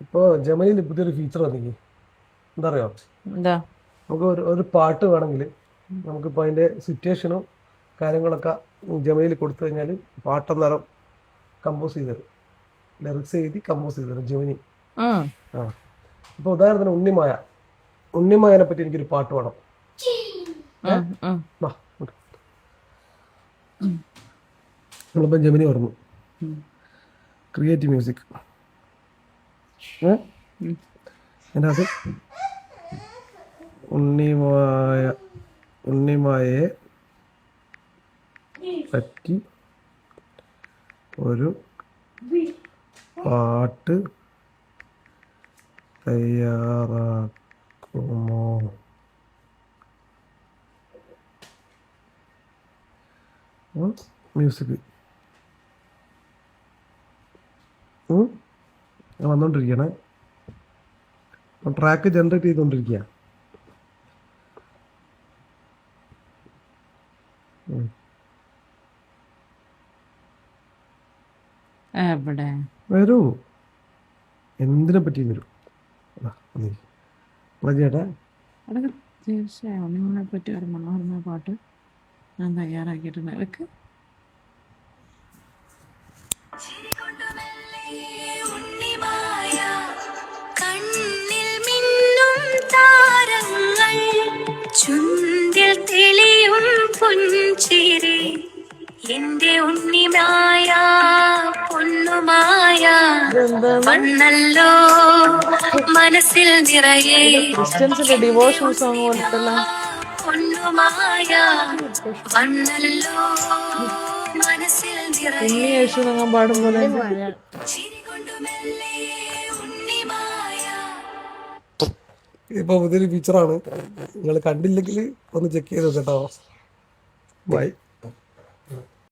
ഇപ്പൊ ജമനിയിൽ പുതിയൊരു ഫീച്ചർ വന്നില്ലേ, എന്താ അറിയോ? എന്താ? നമുക്ക് ഒരു പാട്ട് വേണമെങ്കിൽ നമുക്കിപ്പോൾ അതിന്റെ സിറ്റുവേഷനും കാര്യങ്ങളൊക്കെ ജമനിയിൽ കൊടുത്തു കഴിഞ്ഞാൽ പാട്ടെന്നേരം കമ്പോസ് ചെയ്ത് തരും. ലിറിക്സ് എഴുതി കമ്പോസ് ചെയ്ത് തരും ജമനി. ആ ഇപ്പൊ ഉദാഹരണത്തിന് ഉണ്ണിമായനെ പറ്റി എനിക്കൊരു പാട്ട് വേണം. നമ്മളിപ്പം ജമിനി പറഞ്ഞു ക്രിയേറ്റ് മ്യൂസിക്, അതിനകത്ത് ഉണ്ണിമായയെ പറ്റി ഒരു പാട്ട് തയ്യാറാക്കുമോ? മ്യൂസിക് വന്നോണ്ടിരിക്കണേ, ട്രാക്ക് ജനറേറ്റ് ചെയ്തോണ്ടിരിക്കുക. വരൂ, എന്തിനെ പറ്റി വരും ചേട്ടാ? തീർച്ചയായും ഉണ്ണിമനെ പറ്റി ഒരു മനോഹരമായ പാട്ട് ഞാൻ തയ്യാറാക്കിയിട്ടുണ്ട്. വെക്ക്. കണ്ണിൽ മിന്നും താരങ്ങൾ, ചുണ്ടിൽ തെളിയും പുഞ്ചിരി, എന്റെ ഉണ്ണിമായ പൊന്നുമായ വന്നല്ലോ മനസ്സിൽ നിറയെ, ക്രിസ്ത്യൻസിന്റെ ഡിവോഷണൽ സോങ് പോലത്തല്ല. പൊന്നുമായ വന്നല്ലോ മനസ്സിൽ നിറയെ, ഉണ്ണി യേശു എന്നങ്ങ് പാടും പോലെ. ഇപ്പൊ പുതിയൊരു ഫീച്ചറാണ്, നിങ്ങൾ കണ്ടില്ലെങ്കിൽ ഒന്ന് ചെക്ക് ചെയ്ത് കേട്ടോ. ബൈ.